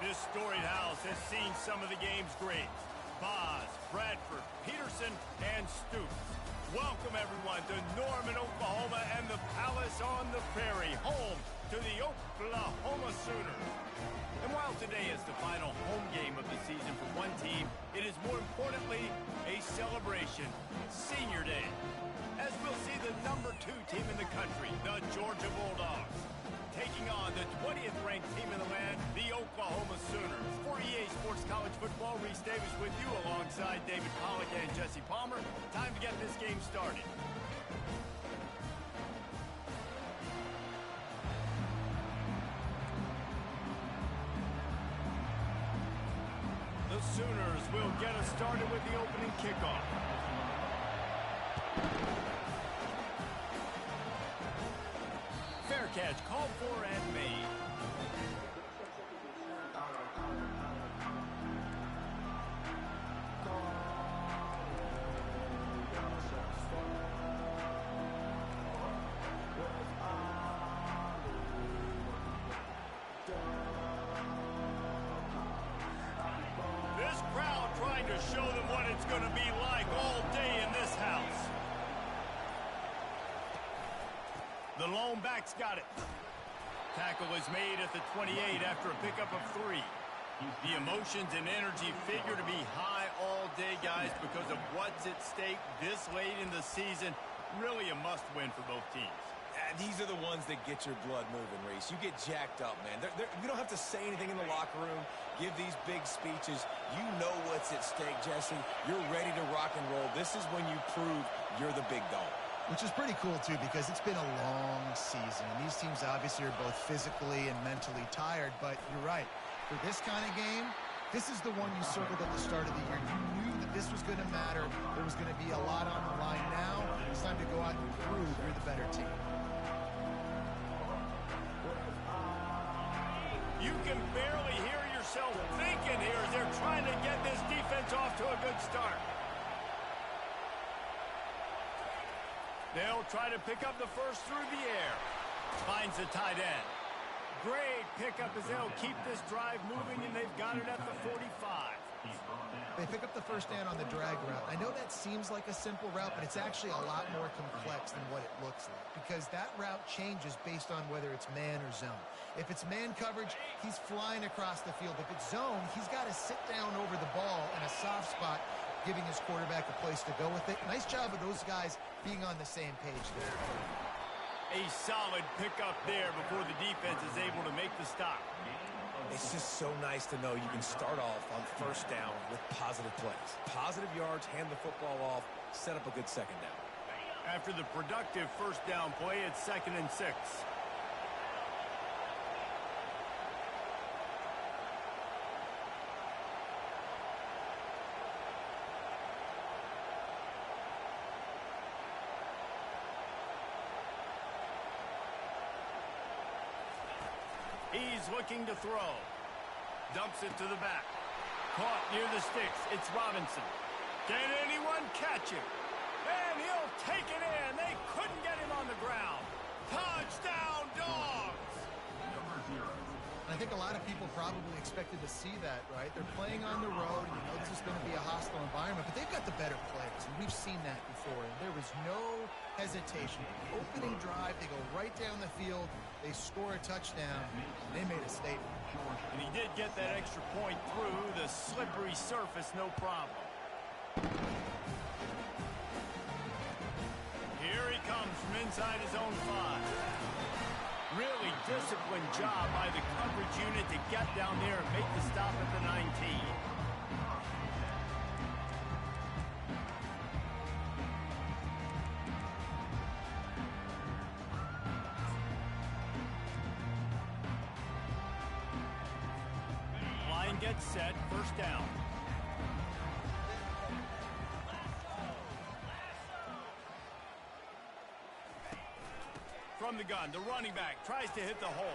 This storied house has seen some of the game's greats. Boz, Bradford, Peterson, and Stoops. Welcome, everyone, to Norman, Oklahoma, and the Palace on the Prairie, home to the Oklahoma Sooners. And while today is the final home game of the season for one team, it is more importantly a celebration, Senior Day, as we'll see the #2 team in the country, the Georgia Bulldogs, taking on the 20th ranked team in the land, the Oklahoma Sooners. For EA Sports College Football, Reese Davis with you alongside David Pollack and Jesse Palmer. Time to get this game started. The Sooners will get us started with the opening kickoff. Fair catch called for and made. This crowd trying to show them what it's going to be like all day in this house. The lone back's got it. Tackle is made at the 28 after a pickup of 3. The emotions and energy figure to be high all day, guys, because of what's at stake this late in the season. Really a must-win for both teams. These are the ones that get your blood moving, Reese. You get jacked up, man. You don't have to say anything in the locker room, give these big speeches. You know what's at stake, Jesse. You're ready to rock and roll. This is when you prove you're the big dog. Which is pretty cool, too, because it's been a long season. And these teams obviously are both physically and mentally tired. But you're right. For this kind of game, this is the one you circled at the start of the year. You knew that this was going to matter. There was going to be a lot on the line. Now it's time to go out and prove you're the better team. You can barely hear yourself thinking here as they're trying to get this defense off to a good start. They'll try to pick up the first through the air. Finds the tight end. Great pickup as they'll keep this drive moving, and they've got it at the 45. They pick up the first down on the drag route. I know that seems like a simple route, but it's actually a lot more complex than what it looks like, because that route changes based on whether it's man or zone. If it's man coverage, he's flying across the field. If it's zone, he's got to sit down over the ball in a soft spot, giving his quarterback a place to go with it. Nice job of those guys being on the same page there. A solid pickup there before the defense is able to make the stop. It's just so nice to know you can start off on first down with positive plays. Positive yards, hand the football off, set up a good second down. After the productive first down play, it's 2nd and 6. He's looking to throw. Dumps it to the back. Caught near the sticks. It's Robinson. Can anyone catch him? And he'll take it in. They couldn't get him on the ground. Touchdown, Dogs! And I think a lot of people probably expected to see that, right? They're playing on the road, and you know this is going to be a hostile environment, but they've got the better players, and we've seen that before. And there was no hesitation. Opening drive, they go right down the field, they score a touchdown, and they made a statement. And he did get that extra point through the slippery surface, no problem. Here he comes from inside his own 5. Really disciplined job by the coverage unit to get down there and make the stop at the 19. Line gets set, first down. From the gun, the running back tries to hit the hole.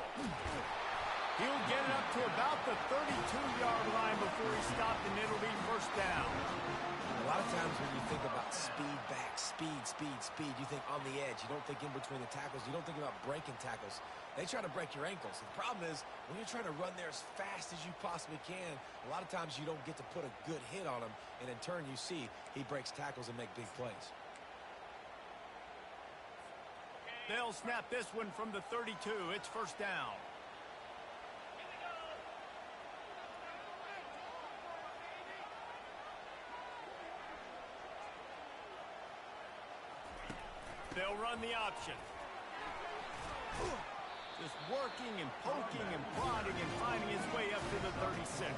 He'll get it up to about the 32-yard line before he stopped, and it'll be first down. A lot of times when you think about speed back, speed, you think on the edge. You don't think in between the tackles. You don't think about breaking tackles. They try to break your ankles. The problem is when you're trying to run there as fast as you possibly can, a lot of times you don't get to put a good hit on him, and in turn you see he breaks tackles and make big plays. They'll snap this one from the 32. It's first down. They'll run the option. Just working and poking and prodding and finding his way up to the 36.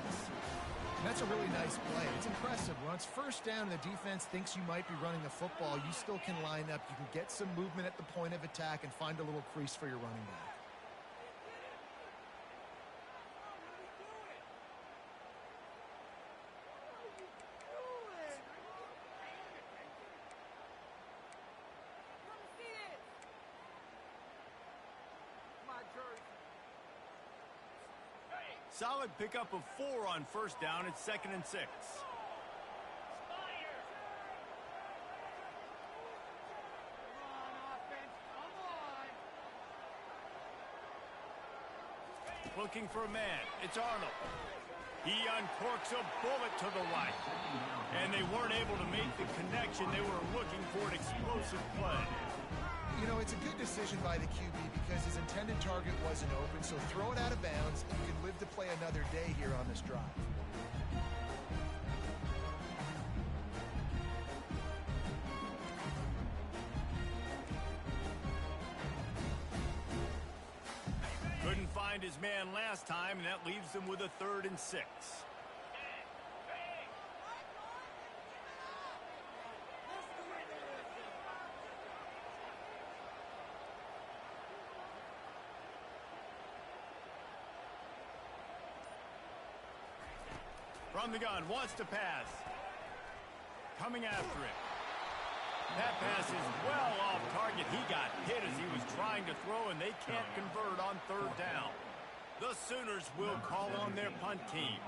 That's a really nice play. It's impressive. When it's first down and the defense thinks you might be running the football, you still can line up. You can get some movement at the point of attack and find a little crease for your running back. Solid pickup of 4 on first down. It's 2nd and 6. Looking for a man. It's Arnold. He uncorks a bullet to the right. And they weren't able to make the connection. They were looking for an explosive play. You know, it's a good decision by the QB because his intended target wasn't open, so throw it out of bounds, and you can live to play another day here on this drive. Couldn't find his man last time, and that leaves them with a 3rd and 6. From the gun, wants to pass. Coming after it. That pass is well off target. He got hit as he was trying to throw, and they can't convert on 3rd down. The Sooners will call on their punt team.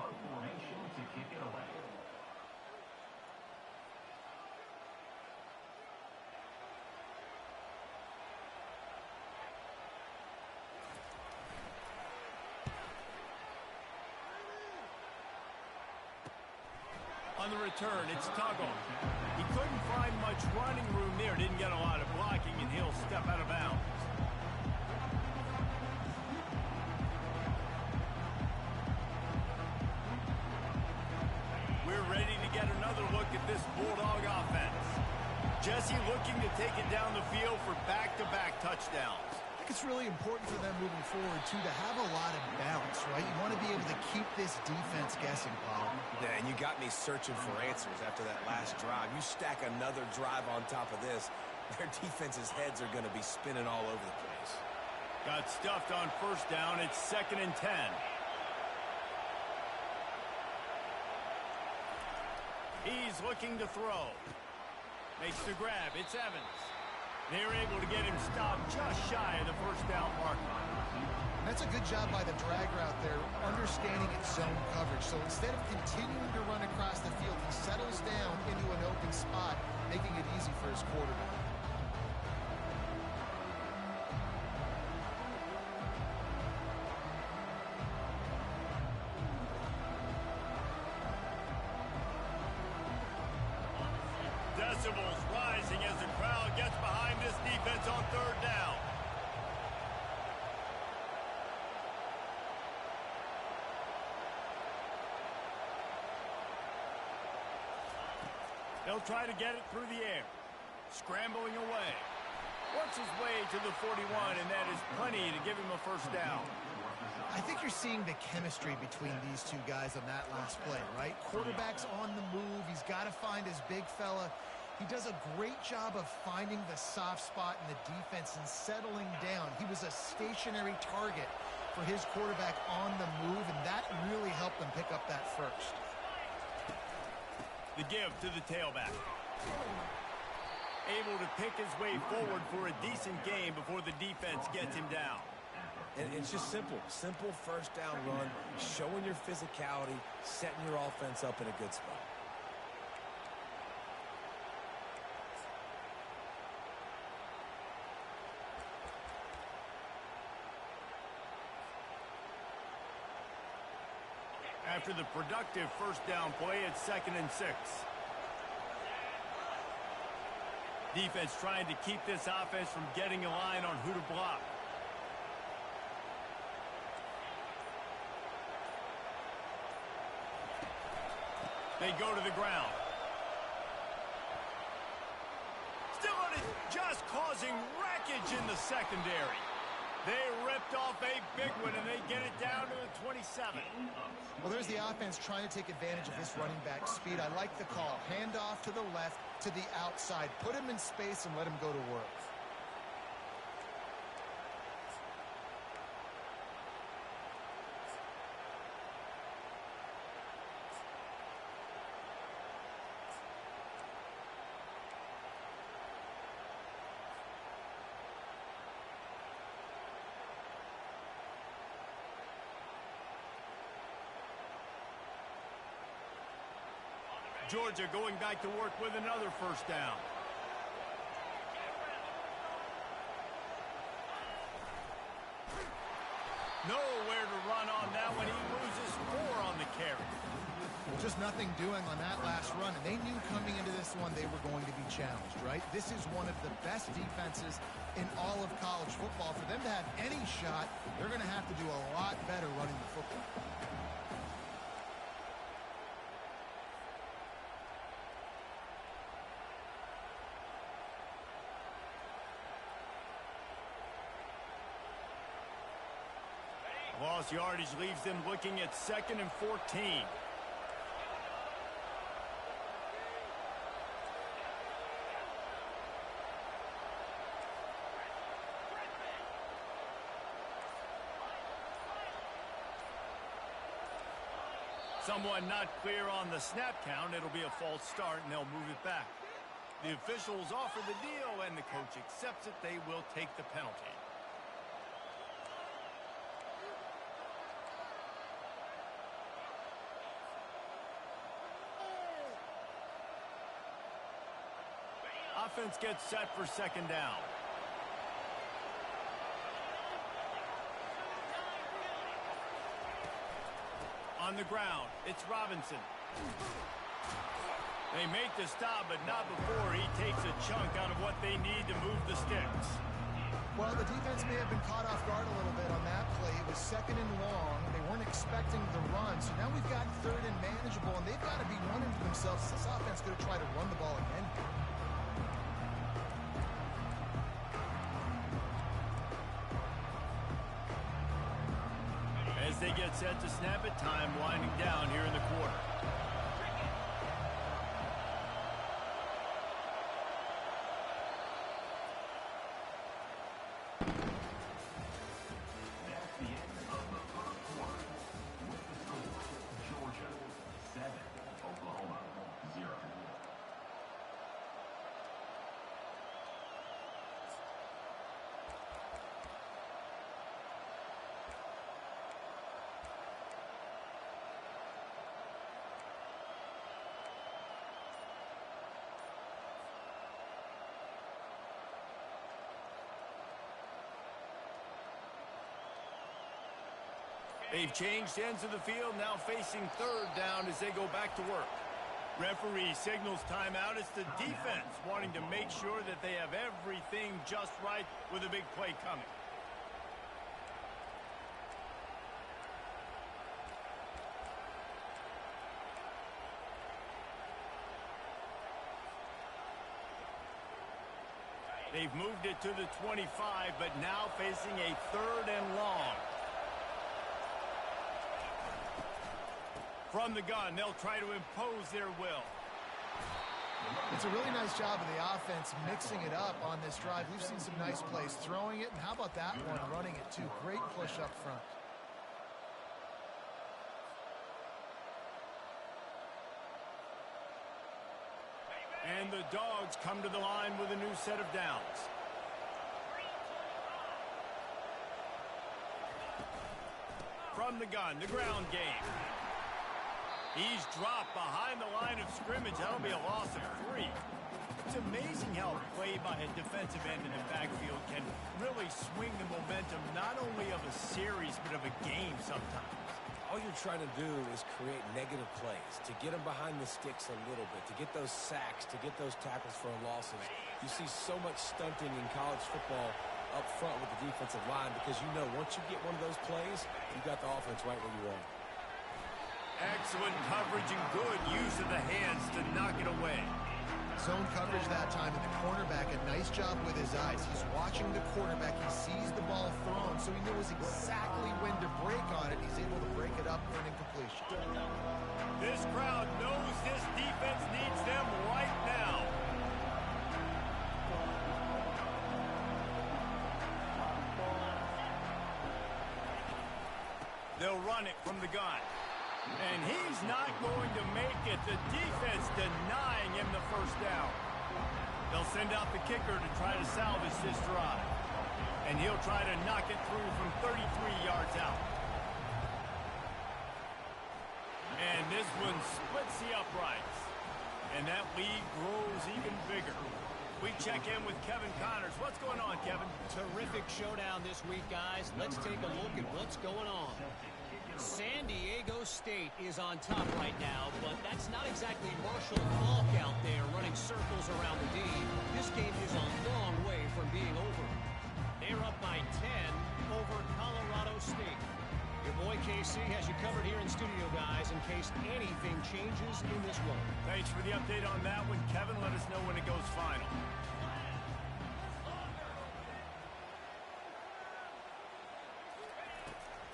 On the return, it's Tuggle. He couldn't find much running room there. Didn't get a lot of blocking, and he'll step out of bounds. We're ready to get another look at this Bulldog offense. Jesse looking to take it down the field for back-to-back touchdowns. I think it's really important for them moving forward, too, to have a lot of balance, right? You want to be able to keep this defense guessing, Paul. Yeah, and you got me searching for answers after that last drive. You stack another drive on top of this, their defense's heads are going to be spinning all over the place. Got stuffed on first down. It's 2nd and 10. He's looking to throw. Makes the grab. It's Evans. They're able to get him stopped just shy of the first down marker. That's a good job by the drag route there, understanding its zone coverage. So instead of continuing to run across the field, he settles down into an open spot, making it easy for his quarterback. Decibels rising as the crowd gets behind this defense on 3rd down. They'll try to get it through the air. Scrambling away. Works his way to the 41, and that is plenty to give him a first down. I think you're seeing the chemistry between these two guys on that last play, right? Quarterback's on the move. He's got to find his big fella. He does a great job of finding the soft spot in the defense and settling down. He was a stationary target for his quarterback on the move, and that really helped them pick up that first. The give to the tailback. Able to pick his way forward for a decent game before the defense gets him down. And it's just simple. Simple first down run, showing your physicality, setting your offense up in a good spot. After the productive first down play, it's 2nd and 6. Defense trying to keep this offense from getting a line on who to block. They go to the ground. Still on it, just causing wreckage in the secondary. They ripped off a big one, and they get it down to the 27. Well, there's the offense trying to take advantage of this running back speed. I like the call. Hand off to the left, to the outside. Put him in space and let him go to work. Georgia going back to work with another first down. Nowhere to run on that one. He loses 4 on the carry. Just nothing doing on that last run, and they knew coming into this one they were going to be challenged, right? This is one of the best defenses in all of college football. For them to have any shot, they're going to have to do a lot better running the football. Lost yardage leaves them looking at 2nd and 14. Someone not clear on the snap count. It'll be a false start, and they'll move it back. The officials offer the deal, and the coach accepts it. They will take the penalty. Offense gets set for 2nd down. On the ground, it's Robinson. They make the stop, but not before he takes a chunk out of what they need to move the sticks. Well, the defense may have been caught off guard a little bit on that play. It was 2nd and long. They weren't expecting the run, so now we've got 3rd and manageable, and they've got to be wondering to themselves, is this offense going to try to run the ball again? As they get set to snap it, time winding down here in the quarter. That's the end of the first quarter. With the score, Georgia 7, Oklahoma 0. They've changed ends of the field, now facing 3rd down as they go back to work. Referee signals timeout. It's the defense wanting to make sure that they have everything just right with a big play coming. They've moved it to the 25, but now facing a 3rd and long. From the gun, they'll try to impose their will. It's a really nice job of the offense mixing it up on this drive. We've seen some nice plays throwing it, and how about that one running it too? Great push up front. And the Dogs come to the line with a new set of downs. from the gun, the ground game. He's dropped behind the line of scrimmage. That'll be a loss of 3. It's amazing how a play by a defensive end in the backfield can really swing the momentum not only of a series but of a game sometimes. All you're trying to do is create negative plays, to get them behind the sticks a little bit, to get those sacks, to get those tackles for losses. You see so much stunting in college football up front with the defensive line because you know once you get one of those plays, you got the offense right where you want. Excellent coverage and good use of the hands to knock it away. Zone coverage that time, and the cornerback, a nice job with his eyes. He's watching the quarterback. He sees the ball thrown, so he knows exactly when to break on it. He's able to break it up for an incompletion. This crowd knows this defense needs them right now. They'll run it from the gun. And he's not going to make it. The defense denying him the first down. They'll send out the kicker to try to salvage this drive. And he'll try to knock it through from 33 yards out. And this one splits the uprights. And that lead grows even bigger. We check in with Kevin Connors. What's going on, Kevin? Terrific showdown this week, guys. Let's take a look at what's going on. San Diego State is on top right now, but that's not exactly Marshall Faulk out there running circles around the D. This game is a long way from being over. They're up by 10 over Colorado State. Your boy KC has you covered here in studio, guys, in case anything changes in this one. Thanks for the update on that one, Kevin. Let us know when it goes final.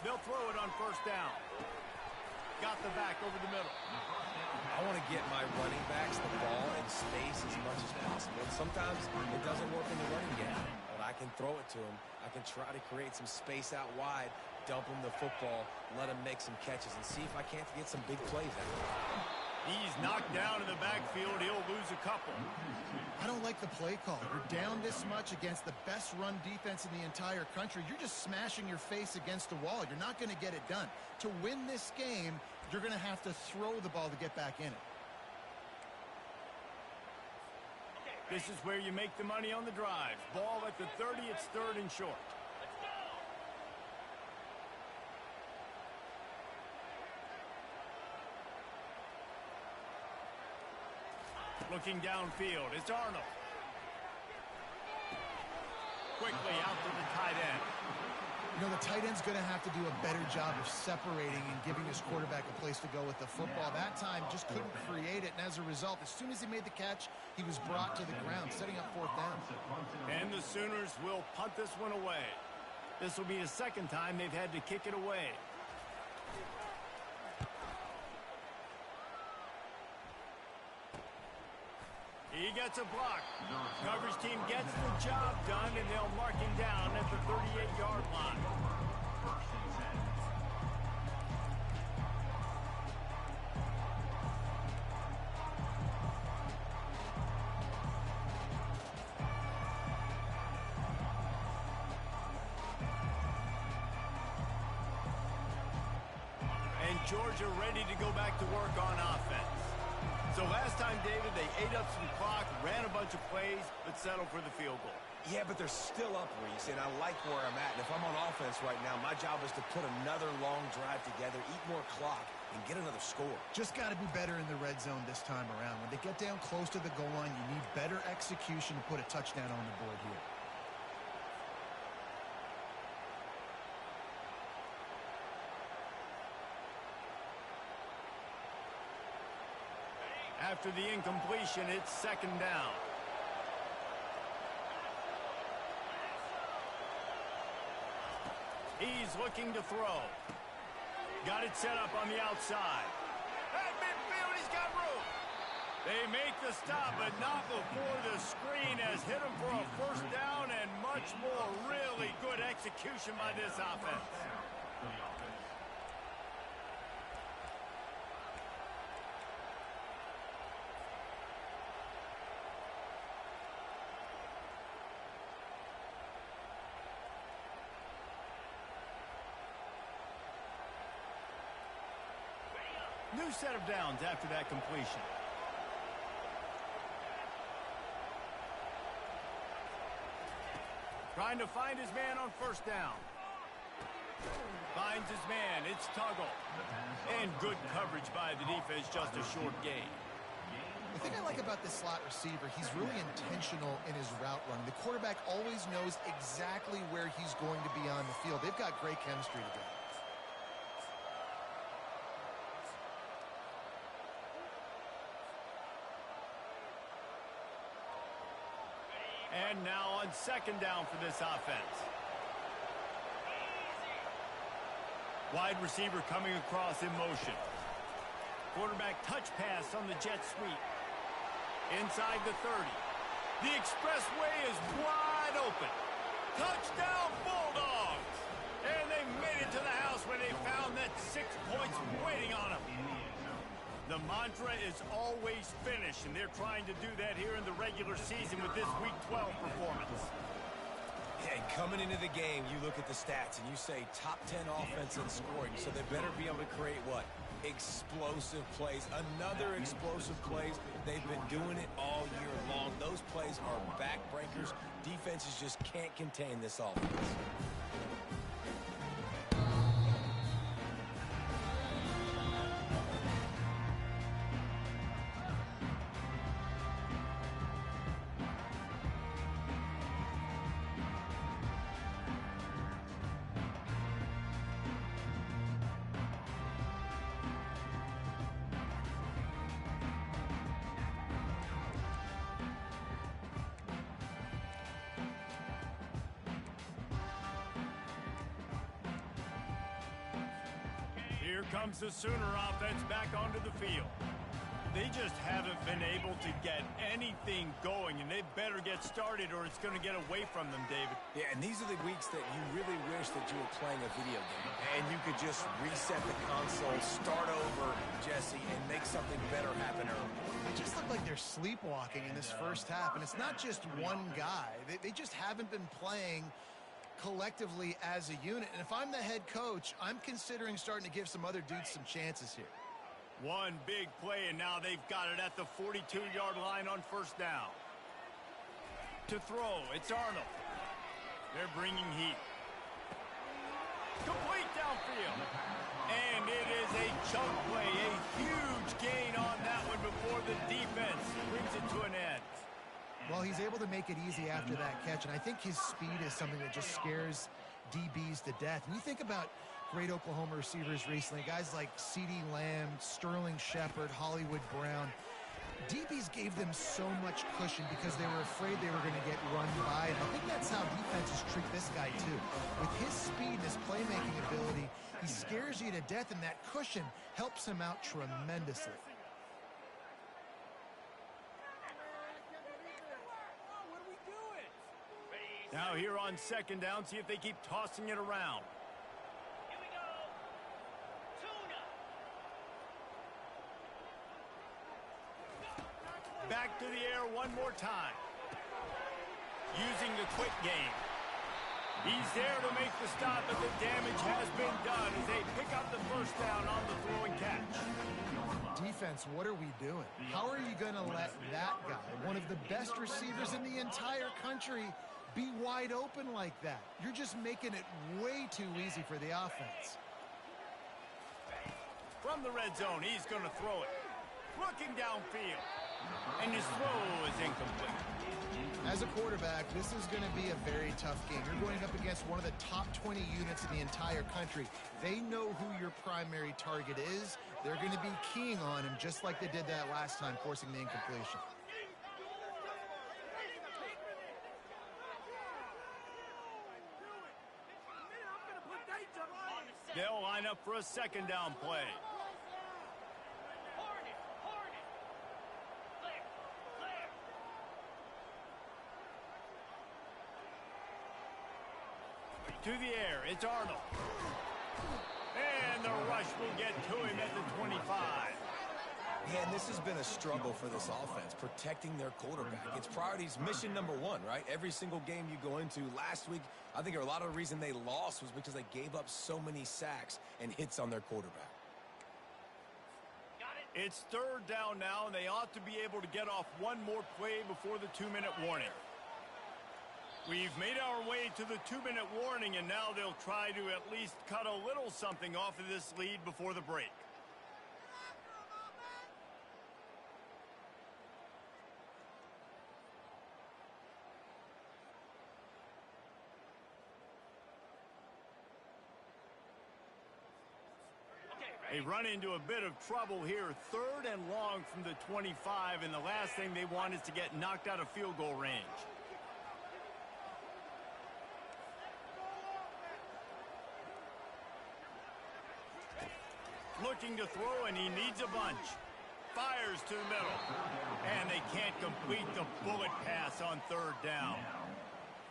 They'll throw it on first down. Got the back over the middle. I want to get my running backs the ball in space as much as possible. And sometimes it doesn't work in the running game, but I can throw it to them. I can try to create some space out wide, dump them the football, let them make some catches, and see if I can't get some big plays out of it. He's knocked down in the backfield. He'll lose a couple. I don't like the play call. You're down this much against the best run defense in the entire country. You're just smashing your face against the wall. You're not going to get it done. To win this game, you're going to have to throw the ball to get back in it. This is where you make the money on the drive. Ball at the 30. It's 3rd and short. Looking downfield, it's Arnold. Quickly out to the tight end. You know, the tight end's going to have to do a better job of separating and giving his quarterback a place to go with the football. That time just couldn't create it, and as a result, as soon as he made the catch, he was brought to the ground, setting up 4th down. And the Sooners will punt this one away. This will be the 2nd time they've had to kick it away. He gets a block. Coverage team gets the job done, and they'll mark him down at the 38-yard line. And Georgia ready to go back to work on offense. So last time, David, they ate up some clock, ran a bunch of plays, but settled for the field goal. Yeah, but they're still up, Reese, and I like where I'm at. And if I'm on offense right now, my job is to put another long drive together, eat more clock, and get another score. Just got to be better in the red zone this time around. When they get down close to the goal line, you need better execution to put a touchdown on the board here. After the incompletion, it's 2nd down. He's looking to throw. Got it set up on the outside. At midfield, he's got room. They make the stop, but not before the screen has hit him for a 1st down and much more. Really good execution by this offense. New set of downs after that completion. Trying to find his man on first down. Finds his man. It's Tuggle. And good coverage by the defense, just a short gain. The thing I like about this slot receiver, he's really intentional in his route running. The quarterback always knows exactly where he's going to be on the field. They've got great chemistry together. And now on second down for this offense. Wide receiver coming across in motion. Quarterback touch pass on the jet sweep. Inside the 30. The expressway is wide open. Touchdown Bulldogs! And they made it to the house when they found that 6 points waiting on them. The mantra is always finish, and they're trying to do that here in the regular season with this Week 12 performance. And coming into the game, you look at the stats and you say top 10 offense in scoring, so they better be able to create what? Explosive plays. Another explosive plays. They've been doing it all year long. Those plays are backbreakers. Defenses just can't contain this offense. Here comes the Sooner offense back onto the field. They just haven't been able to get anything going, and they better get started or it's going to get away from them, David. Yeah, and these are the weeks that you really wish that you were playing a video game and you could just reset the console, start over, Jesse, and make something better happen early. They just look like they're sleepwalking in this first half, and it's not just one guy. They just haven't been playing collectively as a unit. And if I'm the head coach, I'm considering starting to give some other dudes some chances here. One big play, and now they've got it at the 42-yard line on first down. To throw, it's Arnold. They're bringing heat. Complete downfield. And it is a chunk play, a huge gain on that one before the defense brings it to an end. Well, he's able to make it easy after that catch, and I think his speed is something that just scares DBs to death. And you think about great Oklahoma receivers recently, guys like CeeDee Lamb, Sterling Shepard, Hollywood Brown. DBs gave them so much cushion because they were afraid they were going to get run by, and I think that's how defenses treat this guy too. With his speed and his playmaking ability, he scares you to death, and that cushion helps him out tremendously. Now here on second down, see if they keep tossing it around. Here we go. Tuna. Back to the air one more time. Using the quick game. He's there to make the stop, but the damage has been done as they pick up the first down on the throw and catch. Defense, what are we doing? How are you going to let that guy, one of the best receivers in the entire country, be wide open like that? You're just making it way too easy for the offense. From the red zone, he's going to throw it. Looking downfield. And his throw is incomplete. As a quarterback, this is going to be a very tough game. You're going up against one of the top 20 units in the entire country. They know who your primary target is. They're going to be keying on him just like they did that last time, forcing the incompletion. They'll line up for a second down play. Hornet. Clear. To the air, it's Arnold. And the rush will get to him at the 25. Yeah, and this has been a struggle for this offense, protecting their quarterback. It's priorities, mission number one, right? Every single game you go into. Last week, I think a lot of the reason they lost was because they gave up so many sacks and hits on their quarterback. It's third down now, and they ought to be able to get off one more play before the 2-minute warning. We've made our way to the 2-minute warning, and now they'll try to at least cut a little something off of this lead before the break. They run into a bit of trouble here. Third and long from the 25, and the last thing they want is to get knocked out of field goal range. Looking to throw, and he needs a bunch. Fires to the middle. And they can't complete the bullet pass on third down.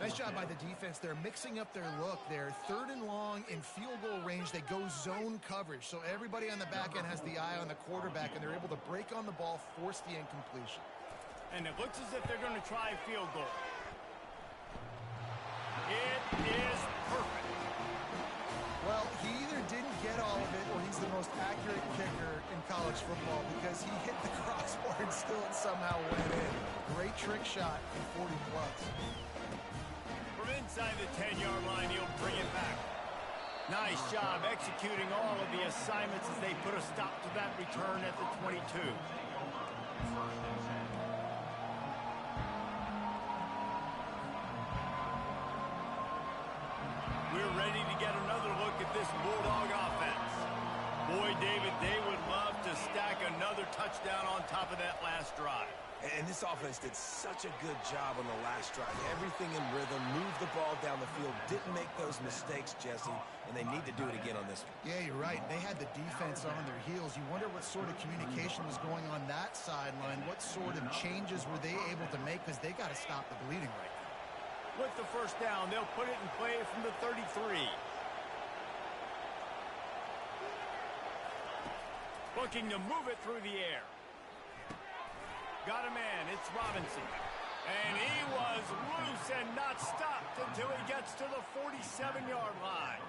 Nice job by the defense. They're mixing up their look there. Third and long in field goal range. They go zone coverage. So everybody on the back end has the eye on the quarterback, and they're able to break on the ball, force the incompletion. And it looks as if they're going to try field goal. It is perfect. Well, he either didn't get all of it or he's the most accurate kicker in college football because he hit the crossbar and still it somehow went in. Great trick shot in 40-plus. From inside the 10-yard line, he'll bring it back. Nice job executing all of the assignments as they put a stop to that return at the 22. We're ready to get another look at this Bulldog offense. Boy, David, they would love to stack another touchdown on top of that last drive. And this offense did such a good job on the last drive. Everything in rhythm, moved the ball down the field, didn't make those mistakes, Jesse, and they need to do it again on this one. Yeah, you're right. They had the defense on their heels. You wonder what sort of communication was going on that sideline. What sort of changes were they able to make because they got to stop the bleeding right now. With the first down, they'll put it in play from the 33. Looking to move it through the air. Got a man, it's Robinson. And he was loose and not stopped until he gets to the 47-yard line.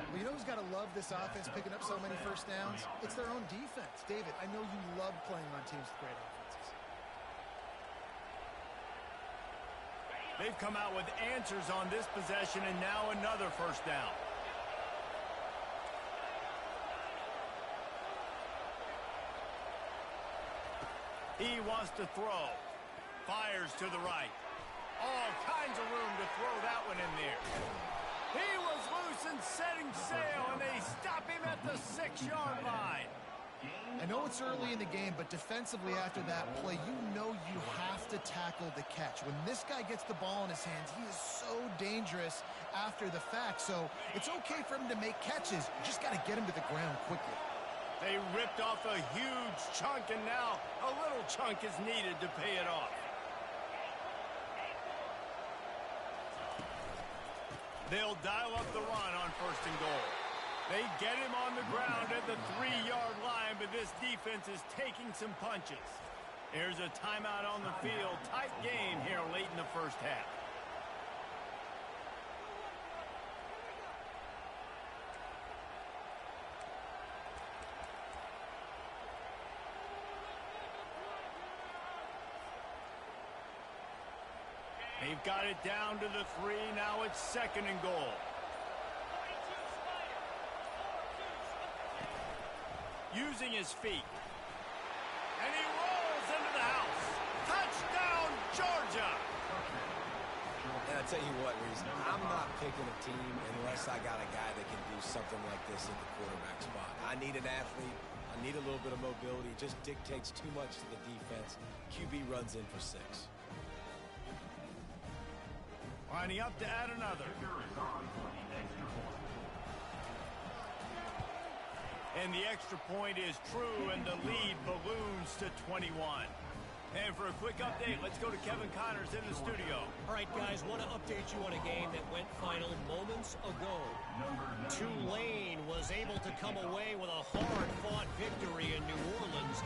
Well, you know who's got to love this offense picking up so many first downs? It's their own defense. David, I know you love playing on teams with great offenses. They've come out with answers on this possession, and now another first down. He wants to throw. Fires to the right. All kinds of room to throw that one in there. He was loose and setting sail, and they stop him at the 6-yard line. I know it's early in the game, but defensively after that play, you know you have to tackle the catch. When this guy gets the ball in his hands, he is so dangerous after the fact. So it's okay for him to make catches. You just got to get him to the ground quickly. They ripped off a huge chunk, and now a little chunk is needed to pay it off. They'll dial up the run on first and goal. They get him on the ground at the 3-yard line, but this defense is taking some punches. There's a timeout on the field. Tight game here late in the first half. They've got it down to the 3. Now it's second and goal. Using his feet. And he rolls into the house. Touchdown, Georgia! And I tell you what, Reese, I'm not picking a team unless I got a guy that can do something like this at the quarterback spot. I need an athlete. I need a little bit of mobility. It just dictates too much to the defense. QB runs in for 6. Lining up to add another. And the extra point is true, and the lead balloons to 21. And for a quick update, let's go to Kevin Connors in the studio. All right, guys, want to update you on a game that went final moments ago. Tulane was able to come away with a hard-fought victory in New Orleans.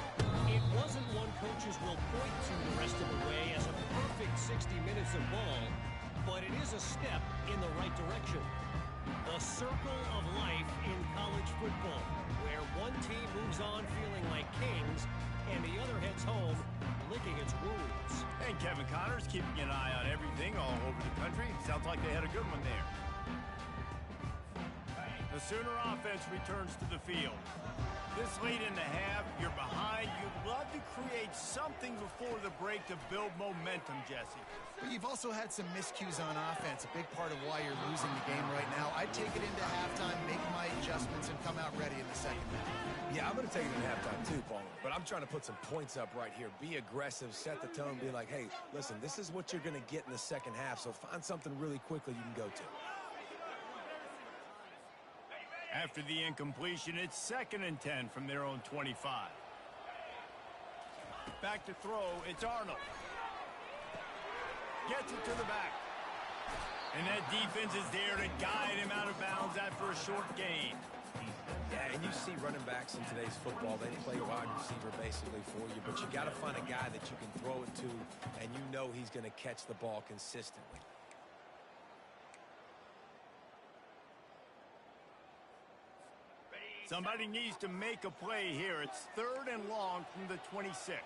It wasn't one coaches will point to the rest of the way as a perfect 60 minutes of ball, but it is a step in the right direction. The circle of life in college football, where one team moves on feeling like kings and the other heads home licking its wounds. And Kevin Connors keeping an eye on everything all over the country. Sounds like they had a good one there. The Sooner offense returns to the field. This late in the half, you're behind. You'd love to create something before the break to build momentum, Jesse. But you've also had some miscues on offense, a big part of why you're losing the game right now. I'd take it into halftime, make my adjustments, and come out ready in the second half. Yeah, I'm going to take it in halftime too, Paul. But I'm trying to put some points up right here. Be aggressive, set the tone, be like, hey, listen, this is what you're going to get in the second half, so find something really quickly you can go to. After the incompletion, it's 2nd and 10 from their own 25. Back to throw, it's Arnold. Gets it to the back. And that defense is there to guide him out of bounds after a short gain. Yeah, and you see running backs in today's football, they play wide receiver basically for you, but you got to find a guy that you can throw it to, and you know he's going to catch the ball consistently. Somebody needs to make a play here. It's 3rd and long from the 26.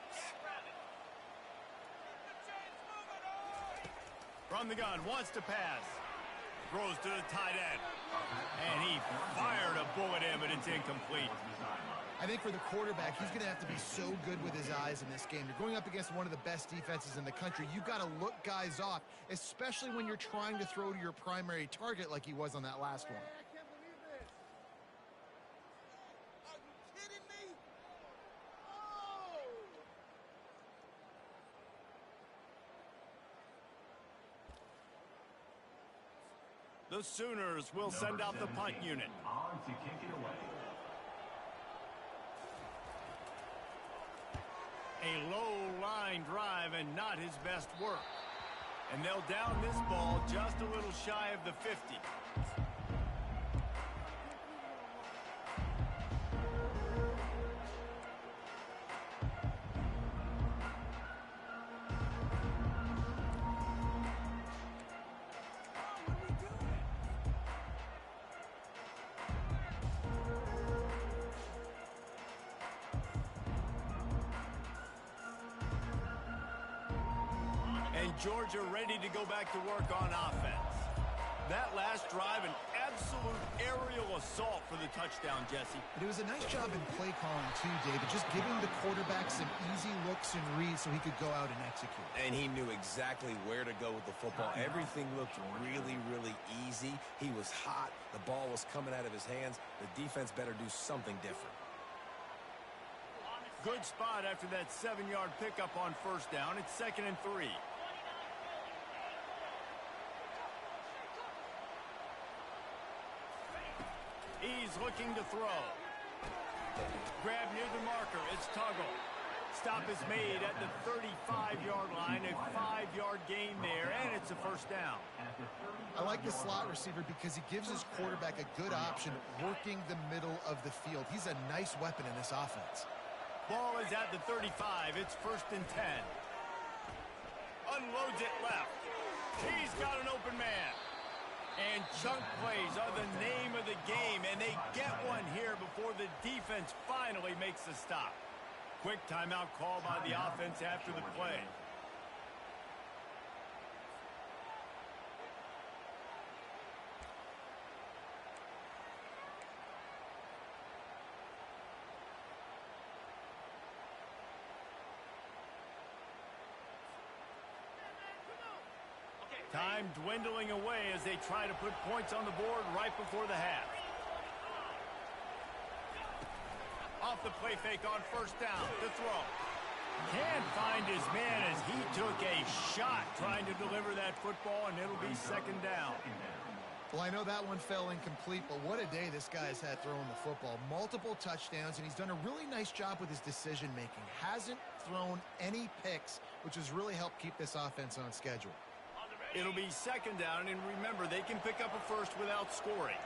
From the gun, wants to pass. Throws to the tight end. And he fired a bullet in, but it's incomplete. I think for the quarterback, he's going to have to be so good with his eyes in this game. You're going up against one of the best defenses in the country. You've got to look guys off, especially when you're trying to throw to your primary target like he was on that last one. The Sooners will send out the punt unit. On to kick it away. A low line drive and not his best work. And they'll down this ball just a little shy of the 50. Georgia ready to go back to work on offense. That last drive, an absolute aerial assault for the touchdown, Jesse. But it was a nice job in play calling too, David, just giving the quarterback some easy looks and reads so he could go out and execute. And he knew exactly where to go with the football. Everything looked really, really easy. He was hot. The ball was coming out of his hands. The defense better do something different. Good spot after that 7-yard pickup on 1st down. It's 2nd and 3. He's looking to throw. Grab near the marker. It's Tuggle. Stop is made at the 35-yard line. A 5-yard gain there, and it's a 1st down. I like the slot receiver because he gives his quarterback a good option working the middle of the field. He's a nice weapon in this offense. Ball is at the 35. It's 1st and 10. Unloads it left. He's got an open man. And chunk plays are the name of the game, and they get one here before the defense finally makes the stop. Quick timeout call by the offense after the play. Time dwindling away as they try to put points on the board right before the half. Off the play fake on 1st down. The throw. Can't find his man as he took a shot trying to deliver that football, and it'll be 2nd down. Well, I know that one fell incomplete, but what a day this guy's had throwing the football. Multiple touchdowns, and he's done a really nice job with his decision-making. Hasn't thrown any picks, which has really helped keep this offense on schedule. It'll be 2nd down, and remember, they can pick up a first without scoring.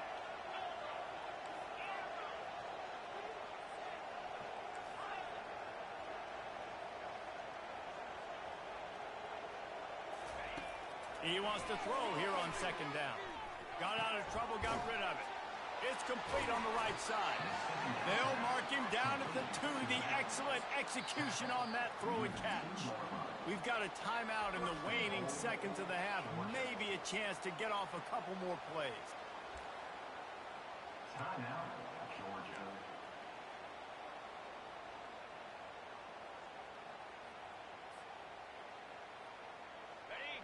He wants to throw here on 2nd down. Got out of trouble, got rid of it. It's complete on the right side. They'll mark him down at the 2. The excellent execution on that throw and catch. We've got a timeout in the waning seconds of the half. Maybe a chance to get off a couple more plays. Timeout, Georgia.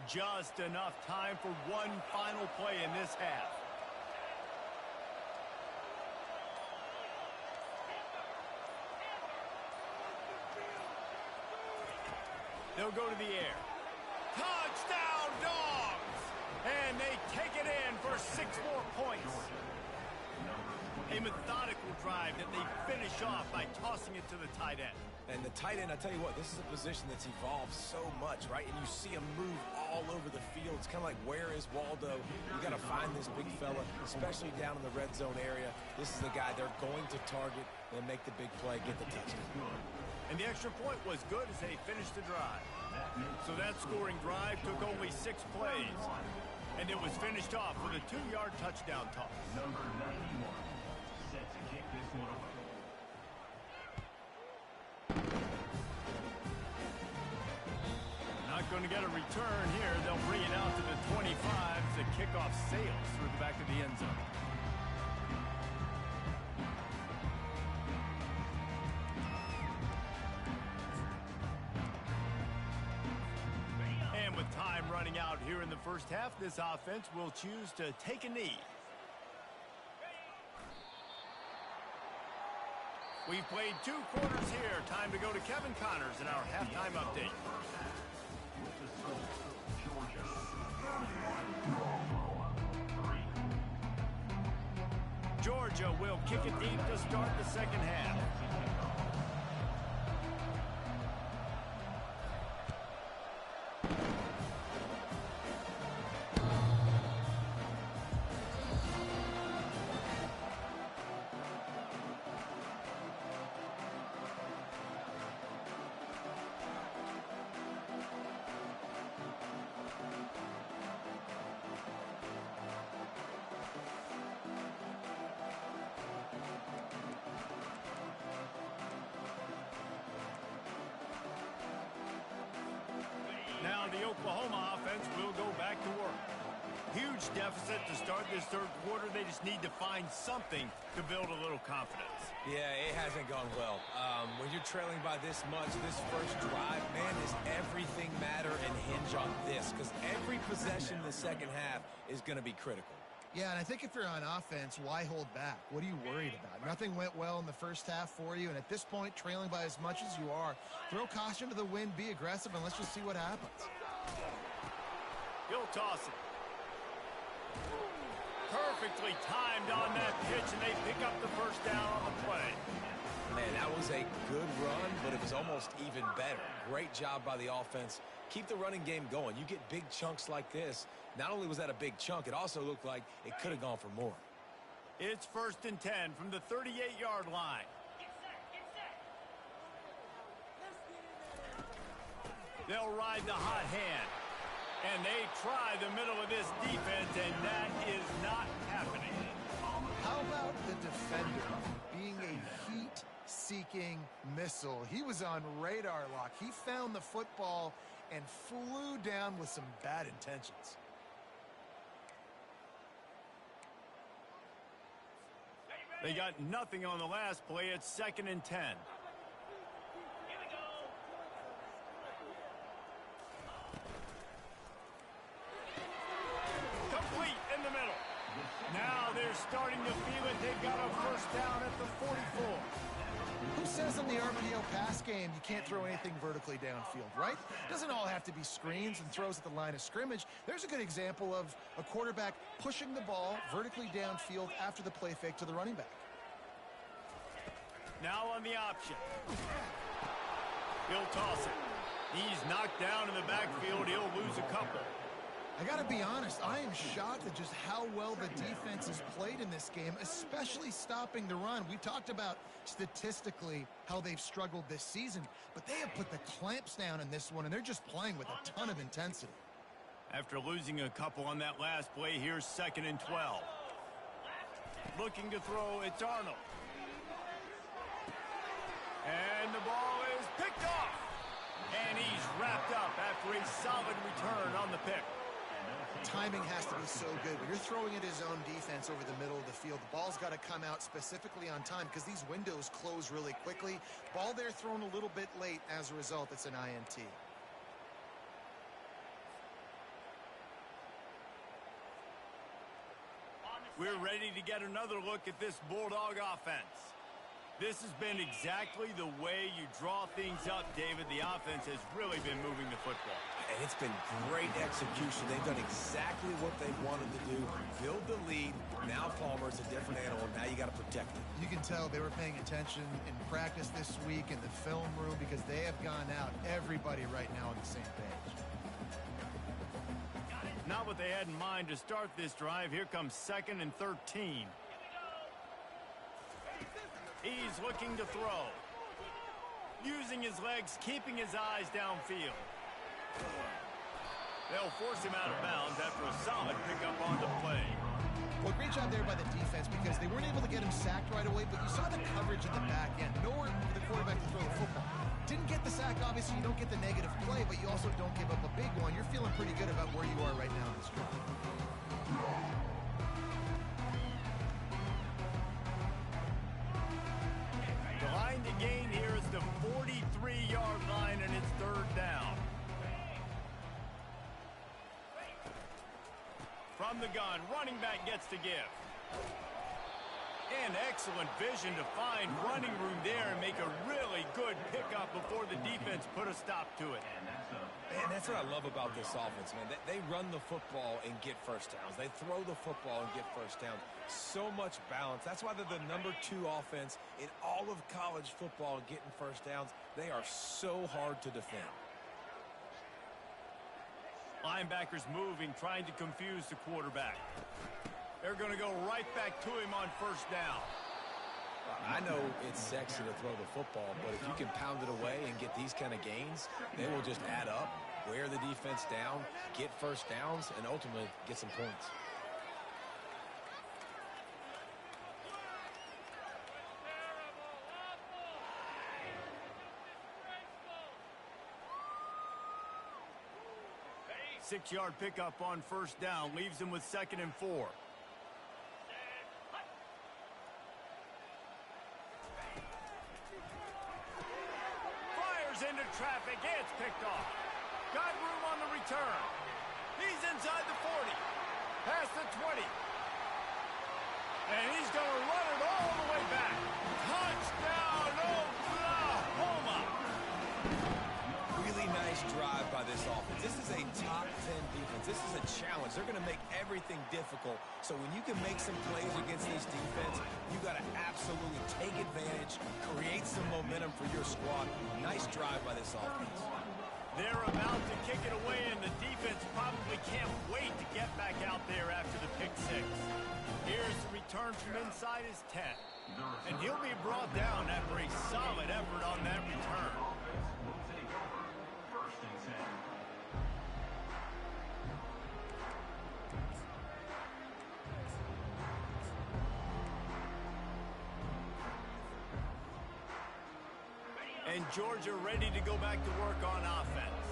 Just enough time for one final play in this half. They'll go to the air. Touchdown, Dogs! And they take it in for 6 more points. A methodical drive that they finish off by tossing it to the tight end. And the tight end, I tell you what, this is a position that's evolved so much, right? And you see him move all over the field. It's kind of like, where is Waldo? You got to find this big fella, especially down in the red zone area. This is the guy they're going to target and make the big play, get the touchdown. And the extra point was good as they finished the drive. So that scoring drive took only 6 plays. And it was finished off with a 2-yard touchdown toss. Number 91, set to kick this one away. Not going to get a return here. They'll bring it out to the 25 as the kickoff sails through the back of the end zone. And with time running out here in the first half, this offense will choose to take a knee. We've played 2 quarters here. Time to go to Kevin Connors in our halftime update. Georgia will kick it deep to start the second half. Now the Oklahoma offense will go back to work. Huge deficit to start this third quarter. They just need to find something to build a little confidence. Yeah, it hasn't gone well. When you're trailing by this much, this first drive, man, does everything matter and hinge on this? Because every possession in the second half is going to be critical. Yeah, and I think if you're on offense, why hold back? What are you worried about? Nothing went well in the first half for you, and at this point, trailing by as much as you are, throw caution to the wind, be aggressive, and let's just see what happens. He'll toss it. Perfectly timed on that pitch, and they pick up the first down on the play. Man, that was a good run, but it was almost even better. Great job by the offense. Keep the running game going. You get big chunks like this. Not only was that a big chunk, it also looked like it could have gone for more. It's 1st and 10 from the 38-yard line. Get set, get set. They'll ride the hot hand. And they try the middle of this defense, and that is not happening. How about the defender being a heat-seeking missile? He was on radar lock. He found the football and flew down with some bad intentions. They got nothing on the last play. It's 2nd and 10. Here we go. Complete in the middle. Now they're starting to feel it. They've got a first down at the 44. Who says in the RPO pass game you can't throw anything vertically downfield, right? Doesn't all have to be screens and throws at the line of scrimmage. There's a good example of a quarterback pushing the ball vertically downfield after the play fake to the running back. Now on the option. He'll toss it. He's knocked down in the backfield. He'll lose a couple. I got to be honest, I am shocked at just how well the defense has played in this game, especially stopping the run. We talked about statistically how they've struggled this season, but they have put the clamps down in this one, and they're just playing with a ton of intensity. After losing a couple on that last play, here's 2nd and 12. Looking to throw, it's Arnold. And the ball is picked off. And he's wrapped up after a solid return on the pick. Timing has to be so good. When you're throwing at his own defense over the middle of the field, the ball's got to come out specifically on time because these windows close really quickly. Ball there thrown a little bit late. As a result, it's an INT. We're ready to get another look at this Bulldog offense. This has been exactly the way you draw things up, David. The offense has really been moving the football. And it's been great execution. They've done exactly what they wanted to do. Build the lead. Now Palmer's a different animal. Now you got to protect it. You can tell they were paying attention in practice this week in the film room because they have gone out, everybody right now on the same page. Not what they had in mind to start this drive. Here comes 2nd and 13. He's looking to throw. Using his legs, keeping his eyes downfield. They'll force him out of bounds after a solid pickup on the play. Well, great job there by the defense because they weren't able to get him sacked right away, but you saw the coverage at the back end. Nowhere for the quarterback to throw the football. Didn't get the sack, obviously. You don't get the negative play, but you also don't give up a big one. You're feeling pretty good about where you are right now in this drive. The line to gain here is the 43-yard line, and it's 3rd down. From the gun, running back gets to give. And excellent vision to find running room there and make a really good pickup before the defense put a stop to it. And that's what I love about this offense, man. They run the football and get first downs. They throw the football and get first downs. So much balance. That's why they're the #2 offense in all of college football and getting first downs. They are so hard to defend. Linebackers moving, trying to confuse the quarterback. They're going to go right back to him on 1st down. I know it's sexy to throw the football, but if you can pound it away and get these kind of gains, they will just add up, wear the defense down, get first downs, and ultimately get some points. Six-yard pickup on 1st down leaves him with 2nd and 4. Into traffic, it's picked off. Got room on the return. He's inside the 40. Past the 20. And he's going to run it all the way back. Touchdown, Oklahoma! Really nice drive by this offense. This is a top 10 defense. This is a challenge. They're going to make everything difficult. So when you can make some plays against this defense, you got to absolutely take advantage, create some momentum for your squad. Nice drive by this offense. They're about to kick it away, and the defense probably can't wait to get back out there after the pick six. Here's the return from inside his 10. And he'll be brought down after a solid effort on that return. And Georgia ready to go back to work on offense.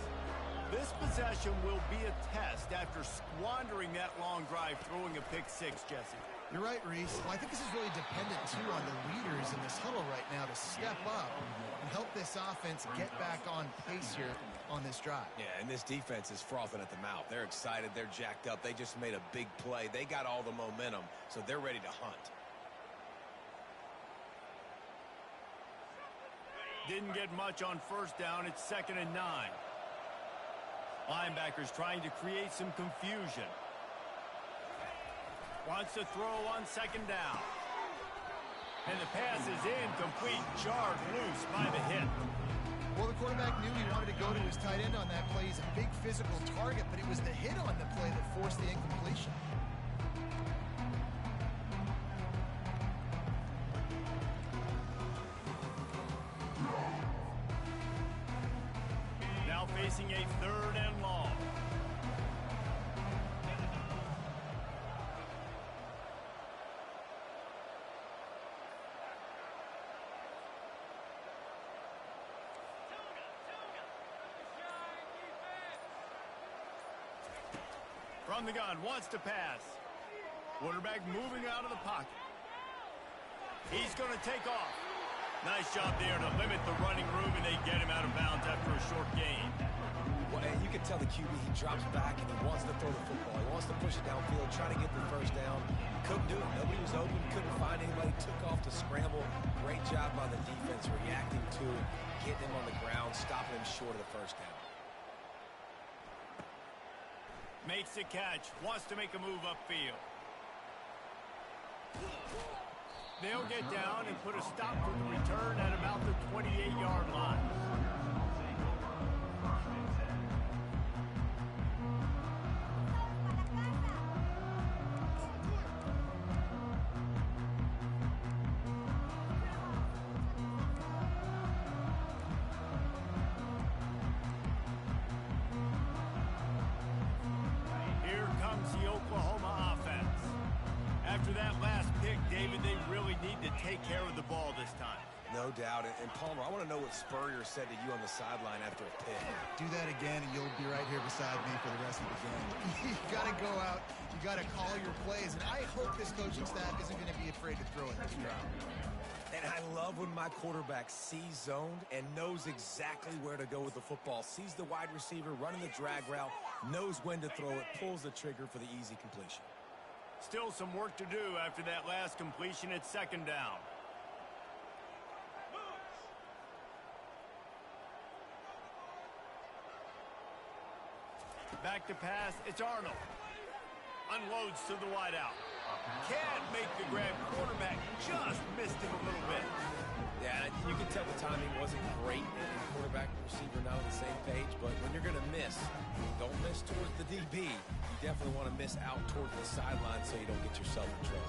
This possession will be a test after squandering that long drive throwing a pick six, Jesse. You're right, Reese. Well, I think this is really dependent, too, on the leaders in this huddle right now to step up and help this offense get back on pace here on this drive. Yeah, and this defense is frothing at the mouth. They're excited. They're jacked up. They just made a big play. They got all the momentum, so they're ready to hunt. Didn't get much on 1st down. It's 2nd and 9. Linebackers trying to create some confusion. Wants to throw on 2nd down. And the pass is incomplete, jarred loose by the hit. Well, the quarterback knew he wanted to go to his tight end on that play. He's a big physical target, but it was the hit on the play that forced the incompletion. Now facing a 3rd and long. From the gun, wants to pass. Quarterback moving out of the pocket. He's going to take off. Nice job there to limit the running room, and they get him out of bounds after a short gain. Well, and you can tell the QB, he drops back and he wants to throw the football. He wants to push it downfield, try to get the first down. Couldn't do it. Nobody was open, couldn't find anybody, took off to scramble. Great job by the defense reacting to it, getting him on the ground, stopping him short of the first down. Makes the catch, wants to make a move upfield. They'll get down and put a stop to the return at about the 28-yard line. Here comes the Oklahoma offense. After that last pick, David, they really need to take care of the ball this time. No doubt. And Palmer, I want to know what Spurrier said to you on the sideline after a pick. Do that again, and you'll be right here beside me for the rest of the game. You got to go out. You got to call your plays. And I hope this coaching staff isn't going to be afraid to throw it this round. And I love when my quarterback sees zoned and knows exactly where to go with the football. Sees the wide receiver running the drag route, knows when to throw it, pulls the trigger for the easy completion. Still some work to do after that last completion at second down. Back to pass, it's Arnold. Unloads to the wideout. Can't make the grab. Quarterback just missed him a little bit. Yeah, you can tell the timing wasn't great, and quarterback and receiver not on the same page, but when you're going to miss, don't miss towards the DB. You definitely want to miss out towards the sideline so you don't get yourself in trouble.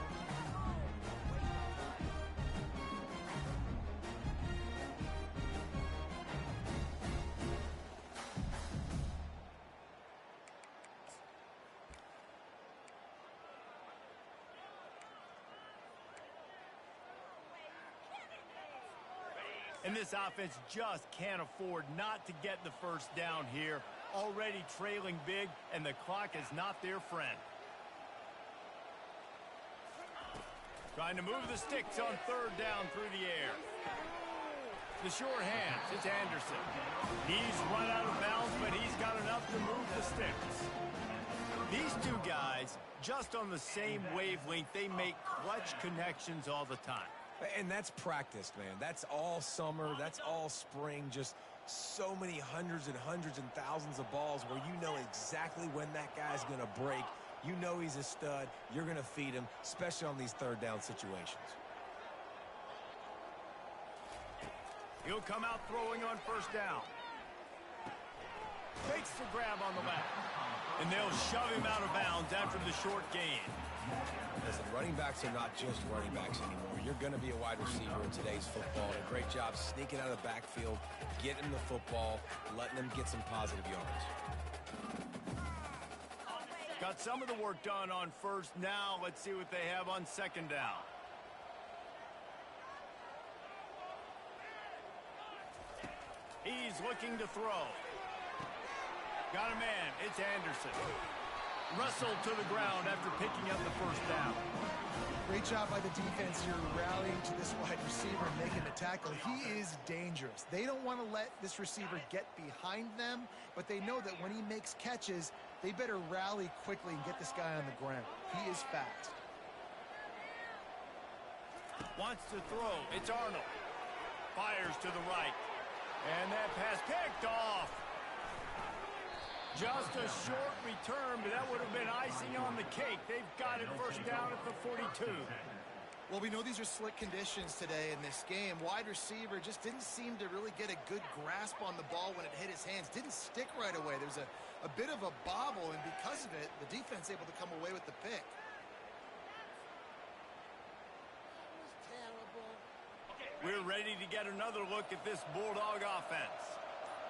And this offense just can't afford not to get the first down here. Already trailing big, and the clock is not their friend. Trying to move the sticks on third down through the air. The short hands, it's Anderson. He's run out of bounds, but he's got enough to move the sticks. These two guys, just on the same wavelength, they make clutch connections all the time. And that's practice, man. That's all summer. That's all spring. Just so many hundreds and thousands of balls where you know exactly when that guy's going to break. You know he's a stud. You're going to feed him, especially on these third down situations. He'll come out throwing on first down. Takes the grab on the left. And they'll shove him out of bounds after the short gain. Listen, running backs are not just running backs anymore. You're going to be a wide receiver in today's football. And a great job sneaking out of the backfield, getting the football, letting them get some positive yards. Got some of the work done on first. Now let's see what they have on second down. He's looking to throw. Got a man. It's Anderson. Wrestled to the ground after picking up the first down. Great job by the defense here rallying to this wide receiver and making the tackle. He is dangerous. They don't want to let this receiver get behind them, but they know that when he makes catches, they better rally quickly and get this guy on the ground. He is fast. Wants to throw. It's Arnold. Fires to the right. And that pass picked off. Just a short return, but that would have been icing on the cake. They've got it first down at the 42. Well, we know these are slick conditions today in this game. Wide receiver just didn't seem to really get a good grasp on the ball when it hit his hands. Didn't stick right away. There's a bit of a bobble, and because of it, the defense able to come away with the pick. We're ready to get another look at this Bulldog offense.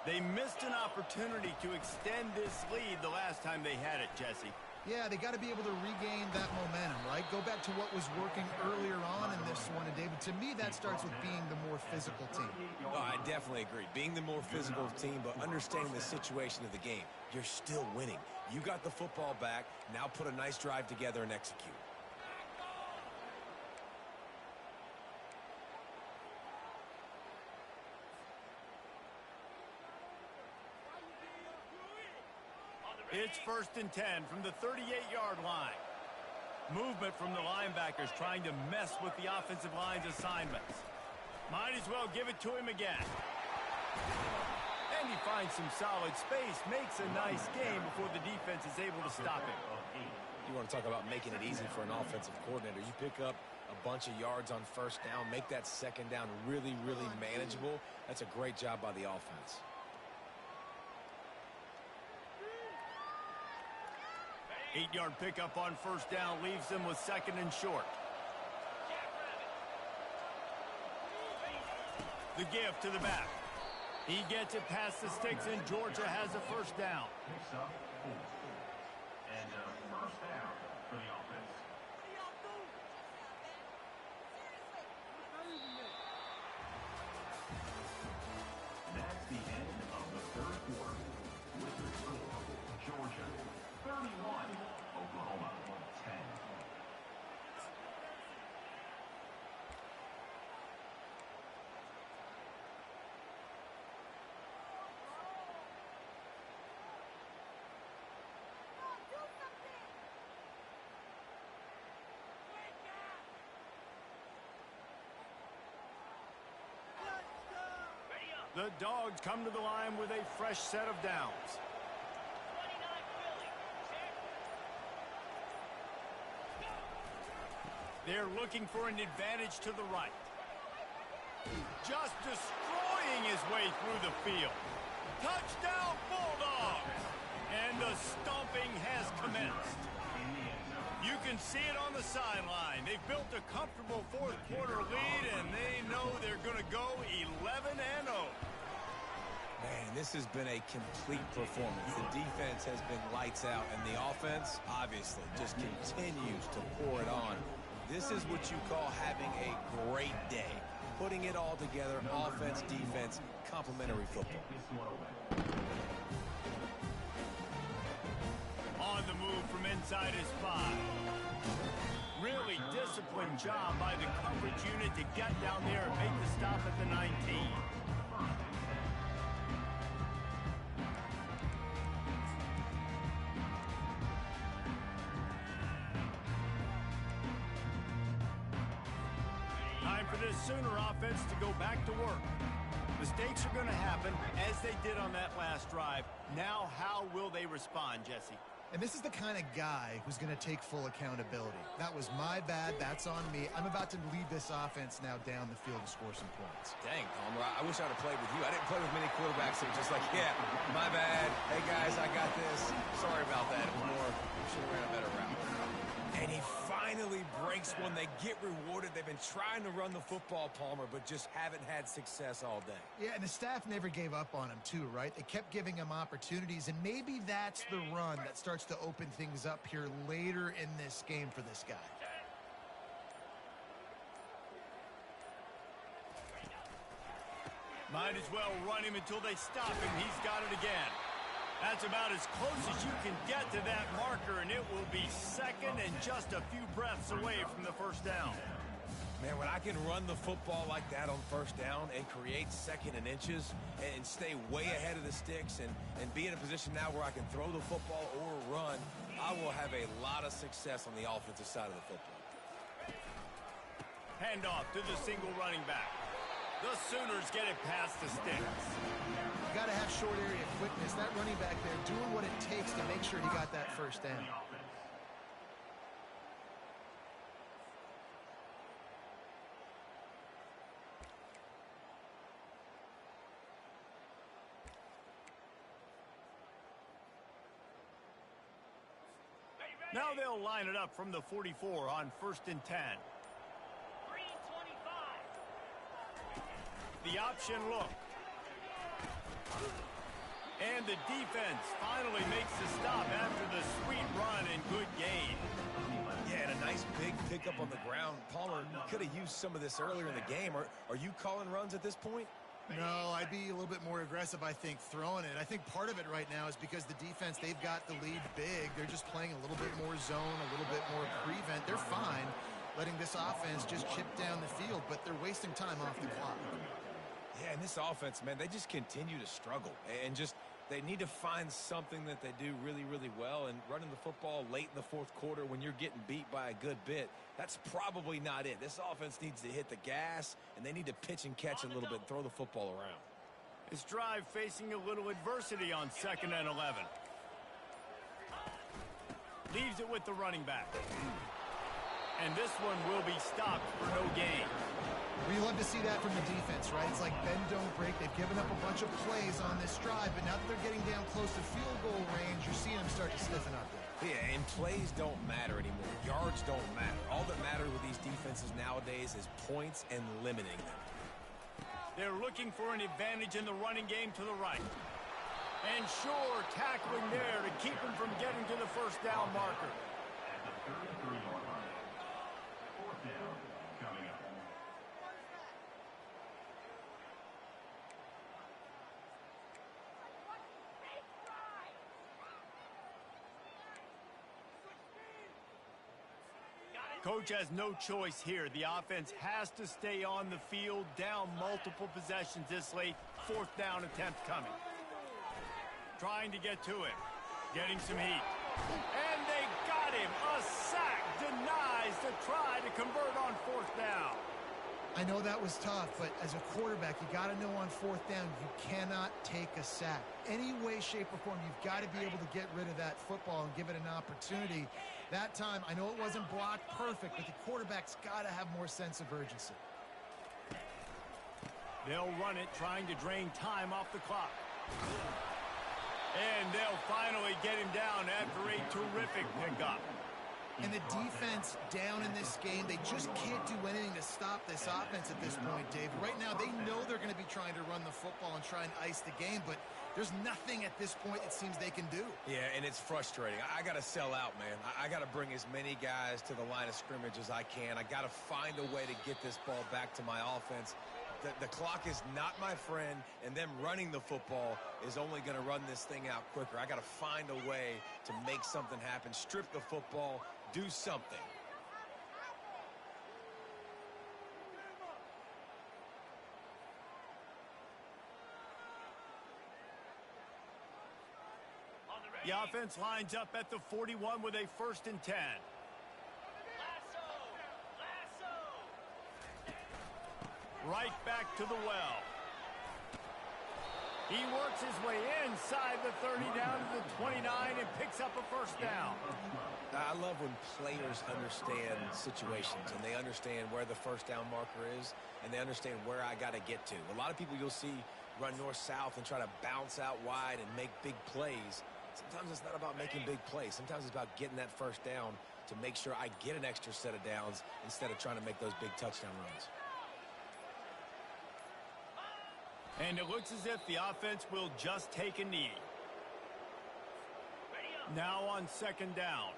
They missed an opportunity to extend this lead the last time they had it, Jesse. Yeah, they got to be able to regain that momentum, right? Go back to what was working earlier on in this one. And, David, to me, that starts with being the more physical team. Oh, I definitely agree. Being the more physical team, but understanding the situation of the game. You're still winning. You got the football back. Now put a nice drive together and execute. It's 1st and 10 from the 38-yard line. Movement from the linebackers trying to mess with the offensive line's assignments. Might as well give it to him again. And he finds some solid space, makes a nice game before the defense is able to stop him. You want to talk about making it easy for an offensive coordinator. You pick up a bunch of yards on 1st down, make that 2nd down really, really manageable. That's a great job by the offense. Eight-yard pickup on 1st down leaves them with 2nd and short. The give to the back. He gets it past the sticks, and Georgia has a 1st down. Picks up 4. And a 1st down for the offense. That's the end of the 3rd quarter. With the score, Georgia 31, Oklahoma 10. The Dogs come to the line with a fresh set of downs. 29 Philly. Check. They're looking for an advantage to the right. Just destroying his way through the field. Touchdown, Bulldogs! And the stomping has commenced. You can see it on the sideline. They've built a comfortable 4th quarter lead, and they know they're going to go 11-0. Man, this has been a complete performance. The defense has been lights out, and the offense, obviously, just continues to pour it on. This is what you call having a great day. Putting it all together, offense, defense, complementary football. On the move from inside his 5. Really disciplined job by the coverage unit to get down there and make the stop at the 19. Time for this Sooner offense to go back to work. Mistakes are going to happen, as they did on that last drive. Now, how will they respond, Jesse? And this is the kind of guy who's going to take full accountability. That was my bad. That's on me. I'm about to lead this offense now down the field to score some points. Dang, Palmer, I wish I would have played with you. I didn't play with many quarterbacks that were just like, yeah, my bad. Hey, guys, I got this. Sorry about that. It was more, should have ran a better route. And he finally breaks one. They get rewarded. They've been trying to run the football, Palmer, but just haven't had success all day. Yeah, and the staff never gave up on him, too, right? They kept giving him opportunities, and maybe that's the run that starts to open things up here later in this game for this guy. Might as well run him until they stop him. He's got it again. That's about as close as you can get to that marker, and it will be 2nd and just a few breaths away from the 1st down. Man, when I can run the football like that on 1st down and create 2nd and inches and stay way ahead of the sticks and be in a position now where I can throw the football or run, I will have a lot of success on the offensive side of the football. Handoff to the single running back. The Sooners get it past the sticks. You got to have short area quickness. That running back there doing what it takes to make sure he got that 1st down. Now they'll line it up from the 44 on 1st and 10. Green 25. The option look. And the defense finally makes the stop after the sweet run and good gain. Yeah, and a nice big pickup on the ground. Palmer, you could have used some of this earlier in the game. Are you calling runs at this point? No, I'd be a little bit more aggressive, I think, throwing it. I think part of it right now is because the defense, they've got the lead big. They're just playing a little bit more zone, a little bit more prevent. They're fine letting this offense just chip down the field, but they're wasting time off the clock. Yeah, and this offense, man, they just continue to struggle. And just, they need to find something that they do really, really well. And running the football late in the fourth quarter when you're getting beat by a good bit, that's probably not it. This offense needs to hit the gas, and they need to pitch and catch a little bit and throw the football around. This drive facing a little adversity on 2nd and 11. Leaves it with the running back. And this one will be stopped for no gain. We love to see that from the defense, right? It's like bend, don't break. They've given up a bunch of plays on this drive, but now that they're getting down close to field goal range, you're seeing them start to stiffen up there. Yeah, and plays don't matter anymore. Yards don't matter. All that matters with these defenses nowadays is points and limiting them. They're looking for an advantage in the running game to the right. And sure, tackling there to keep him from getting to the first down marker. At the 33-yard line. 4th down coming up. Coach has no choice here. The offense has to stay on the field, down multiple possessions this late. 4th down attempt coming. Trying to get to him. Getting some heat. And they got him. A sack denies the try to convert on 4th down. I know that was tough, but as a quarterback, you got to know on 4th down, you cannot take a sack. Any way, shape, or form, you've got to be able to get rid of that football and give it an opportunity. That time, I know it wasn't blocked perfect, but the quarterback's got to have more sense of urgency. They'll run it, trying to drain time off the clock. And they'll finally get him down after a terrific pickup. And the defense down in this game, they just can't do anything to stop this offense at this point, Dave. Right now, they know they're going to be trying to run the football and try and ice the game, but there's nothing at this point it seems they can do. Yeah, and it's frustrating. I got to sell out, man. I got to bring as many guys to the line of scrimmage as I can. I got to find a way to get this ball back to my offense. The clock is not my friend, and them running the football is only going to run this thing out quicker. I got to find a way to make something happen, strip the football, do something. The offense lines up at the 41 with a 1st and 10. Right back to the well. He works his way inside the 30 down to the 29 and picks up a 1st down. I love when players understand situations and they understand where the 1st down marker is and they understand where I got to get to. A lot of people you'll see run north-south and try to bounce out wide and make big plays. Sometimes it's not about making big plays. Sometimes it's about getting that 1st down to make sure I get an extra set of downs instead of trying to make those big touchdown runs. And it looks as if the offense will just take a knee. Now on 2nd down.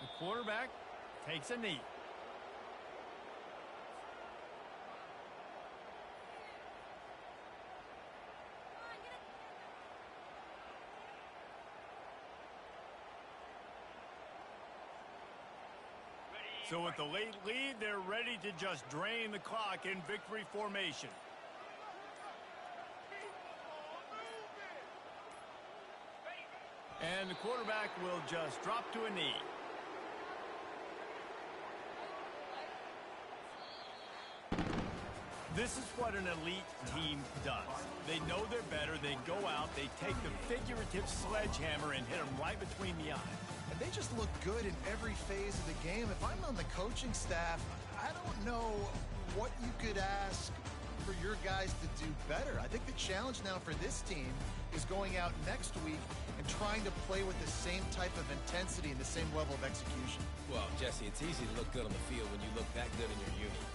The quarterback takes a knee. So with the late lead, they're ready to just drain the clock in victory formation. And the quarterback will just drop to a knee. This is what an elite team does. They know they're better. They go out, they take the figurative sledgehammer and hit them right between the eyes. And they just look good in every phase of the game. If I'm on the coaching staff, I don't know what you could ask for your guys to do better. I think the challenge now for this team is going out next week and trying to play with the same type of intensity and the same level of execution. Well, Jesse, it's easy to look good on the field when you look that good in your uni.